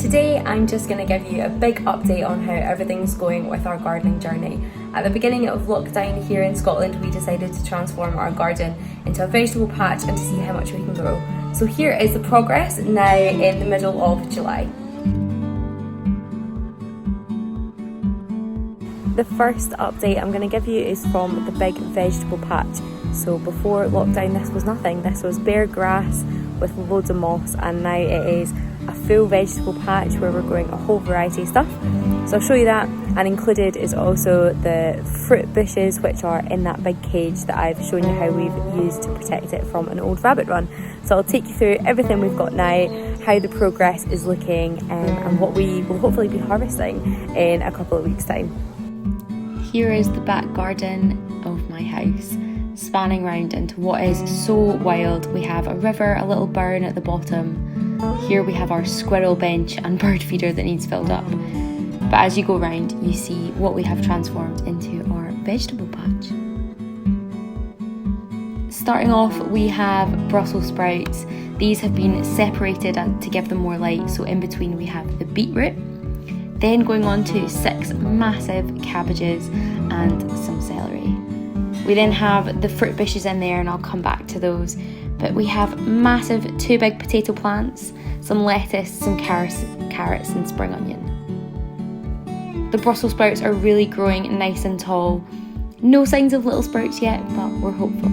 today I'm just going to give you a big update on how everything's going with our gardening journey. At the beginning of lockdown here in Scotland, we decided to transform our garden into a vegetable patch and to see how much we can grow. So here is the progress now in the middle of July. The first update I'm going to give you is from the big vegetable patch. So before lockdown this was nothing, this was bare grass with loads of moss, and now it is a full vegetable patch where we're growing a whole variety of stuff. So I'll show you that, and included is also the fruit bushes which are in that big cage that I've shown you how we've used to protect it from an old rabbit run. So I'll take you through everything we've got now, how the progress is looking, and what we will hopefully be harvesting in a couple of weeks' time. Here is the back garden of my house, spanning round into what is so wild. We have a river, a little burn at the bottom. Here we have our squirrel bench and bird feeder that needs filled up. But as you go round, you see what we have transformed into our vegetable patch. Starting off, we have Brussels sprouts. These have been separated to give them more light, so in between we have the beetroot. Then going on to 6 massive cabbages and some celery. We then have the fruit bushes in there, and I'll come back to those. But we have massive 2 big potato plants, some lettuce, some carrots and spring onion. The Brussels sprouts are really growing nice and tall. No signs of little sprouts yet, but we're hopeful.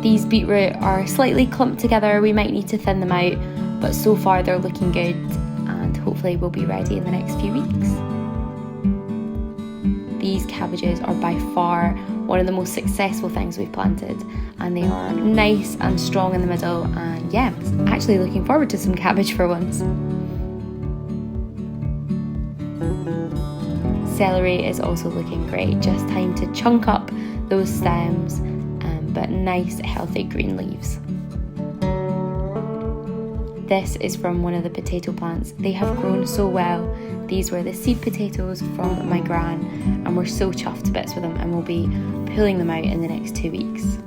These beetroot are slightly clumped together. We might need to thin them out, but so far they're looking good, and hopefully we'll be ready in the next few weeks. These cabbages are by far one of the most successful things we've planted, and they are nice and strong in the middle, and yeah, actually looking forward to some cabbage for once. Celery is also looking great, just time to chunk up those stems, but nice healthy green leaves. This is from one of the potato plants. They have grown so well. These were the seed potatoes from my gran, and we're so chuffed to bits with them, and we'll be pulling them out in the next 2 weeks.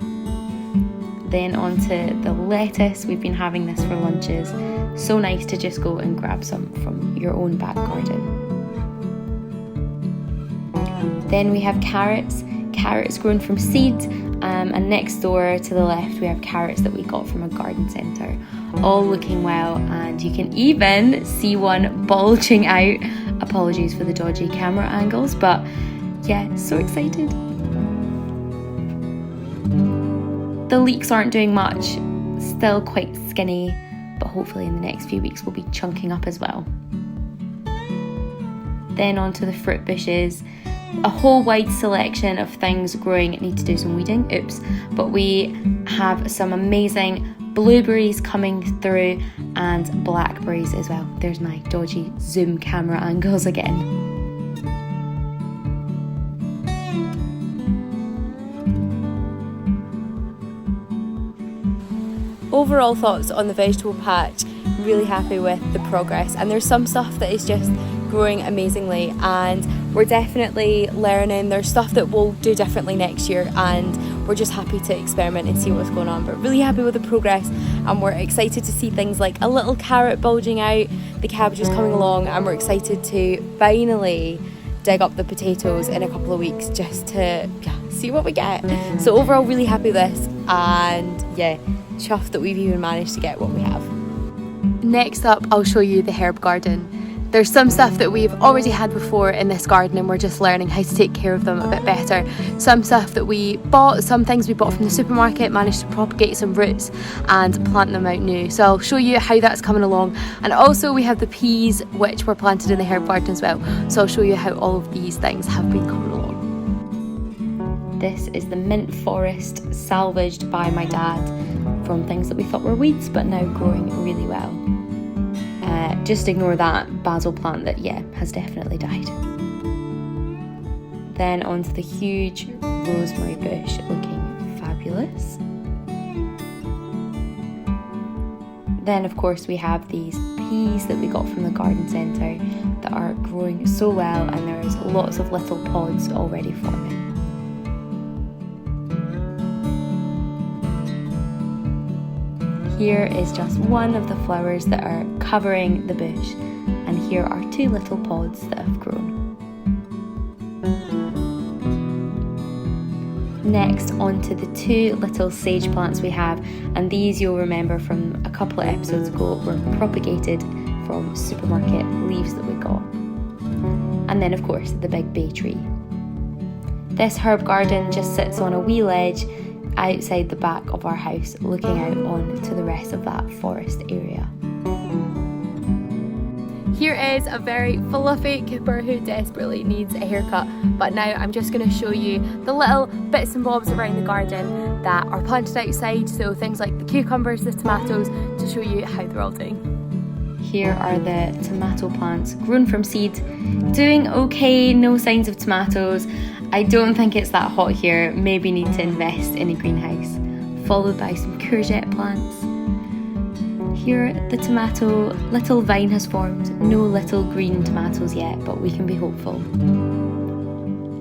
Then onto the lettuce. We've been having this for lunches. So nice to just go and grab some from your own back garden. Then we have carrots. Carrots grown from seed, and next door to the left we have carrots that we got from a garden centre. All looking well, and you can even see one bulging out. Apologies for the dodgy camera angles, but yeah, so excited. The leeks aren't doing much, still quite skinny, but hopefully in the next few weeks we'll be chunking up as well. Then onto the fruit bushes. A whole wide selection of things growing. Need to do some weeding, but we have some amazing blueberries coming through and blackberries as well. There's my dodgy zoom camera angles again. Overall thoughts on the vegetable patch, really happy with the progress, and there's some stuff that is just growing amazingly, and we're definitely learning. There's stuff that we'll do differently next year, and we're just happy to experiment and see what's going on, but really happy with the progress, and we're excited to see things like a little carrot bulging out, the cabbages coming along, and we're excited to finally dig up the potatoes in a couple of weeks just to see what we get. So overall really happy with this, and yeah, chuffed that we've even managed to get what we have. Next up, I'll show you the herb garden. There's some stuff that we've already had before in this garden, and we're just learning how to take care of them a bit better. Some stuff that we bought, some things we bought from the supermarket, managed to propagate some roots and plant them out new. So I'll show you how that's coming along. And also we have the peas, which were planted in the herb garden as well. So I'll show you how all of these things have been coming along. This is the mint forest salvaged by my dad from things that we thought were weeds, but now growing really well. Just ignore that basil plant that, has definitely died. Then onto the huge rosemary bush, looking fabulous. Then of course we have these peas that we got from the garden centre that are growing so well, and there's lots of little pods already forming. Here is just one of the flowers that are covering the bush, and here are 2 little pods that have grown. Next, onto the 2 little sage plants we have, and these you'll remember from a couple of episodes ago were propagated from supermarket leaves that we got. And then of course the big bay tree. This herb garden just sits on a wee ledge outside the back of our house, looking out onto the rest of that forest area. Here is a very fluffy Cooper who desperately needs a haircut, but now I'm just going to show you the little bits and bobs around the garden that are planted outside, so things like the cucumbers, the tomatoes, to show you how they're all doing. Here are the tomato plants grown from seed, doing okay, no signs of tomatoes. I don't think it's that hot here, maybe need to invest in a greenhouse. Followed by some courgette plants. Here the tomato little vine has formed, no little green tomatoes yet, but we can be hopeful.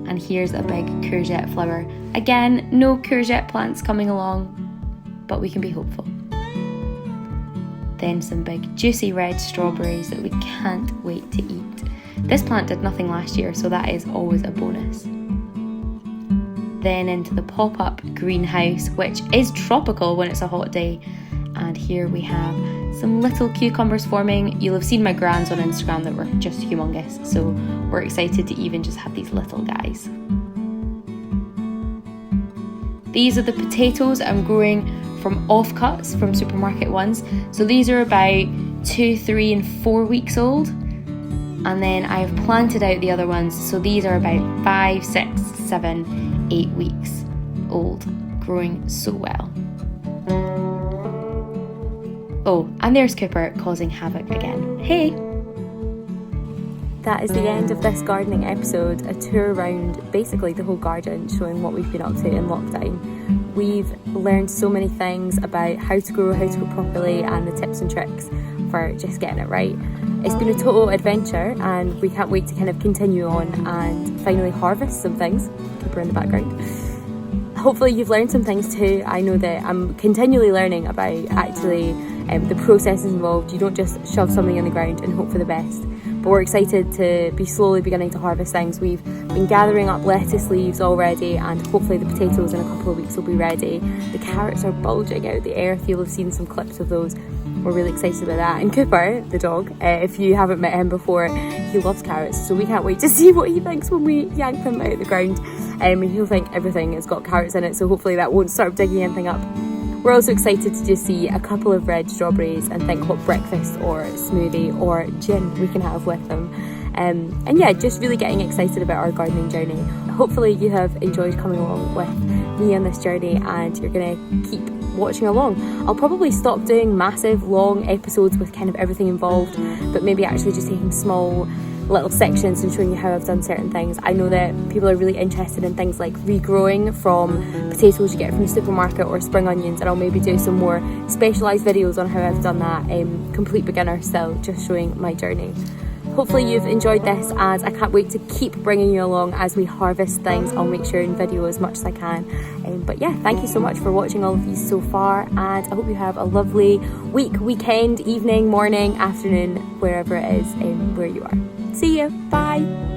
And here's a big courgette flower. Again, no courgette plants coming along, but we can be hopeful. Then some big juicy red strawberries that we can't wait to eat. This plant did nothing last year, so that is always a bonus. Then into the pop-up greenhouse, which is tropical when it's a hot day. And here we have some little cucumbers forming. You'll have seen my grans on Instagram that were just humongous, so we're excited to even just have these little guys. These are the potatoes I'm growing from offcuts from supermarket ones. So these are about 2, 3 and 4 weeks old. And then I've planted out the other ones, so these are about 5, 6, 7, 8 weeks old, growing so well. Oh, and there's Cooper causing havoc again. Hey! That is the end of this gardening episode, a tour around basically the whole garden, showing what we've been up to in lockdown. We've learned so many things about how to grow properly, and the tips and tricks for just getting it right. It's been a total adventure, and we can't wait to kind of continue on and finally harvest some things. Cooper in the background. Hopefully you've learned some things too. I know that I'm continually learning about actually the processes involved. You don't just shove something in the ground and hope for the best. But we're excited to be slowly beginning to harvest things. We've been gathering up lettuce leaves already, and hopefully the potatoes in a couple of weeks will be ready. The carrots are bulging out the earth. You'll have seen some clips of those. We're really excited about that. And Cooper, the dog, if you haven't met him before, he loves carrots, so we can't wait to see what he thinks when we yank them out of the ground. He'll think everything has got carrots in it, so hopefully that won't start digging anything up. We're also excited to just see a couple of red strawberries and think what breakfast or smoothie or gin we can have with them. And yeah, just really getting excited about our gardening journey. Hopefully you have enjoyed coming along with me on this journey, and you're going to keep watching along. I'll probably stop doing massive long episodes with kind of everything involved, but maybe actually just taking small little sections and showing you how I've done certain things. I know that people are really interested in things like regrowing from potatoes you get from the supermarket or spring onions, and I'll maybe do some more specialised videos on how I've done that, complete beginner still, just showing my journey. Hopefully you've enjoyed this, as I can't wait to keep bringing you along as we harvest things. I'll make sure in video as much as I can. But yeah, thank you so much for watching all of these so far, and I hope you have a lovely week, weekend, evening, morning, afternoon, wherever it is where you are. See you, bye!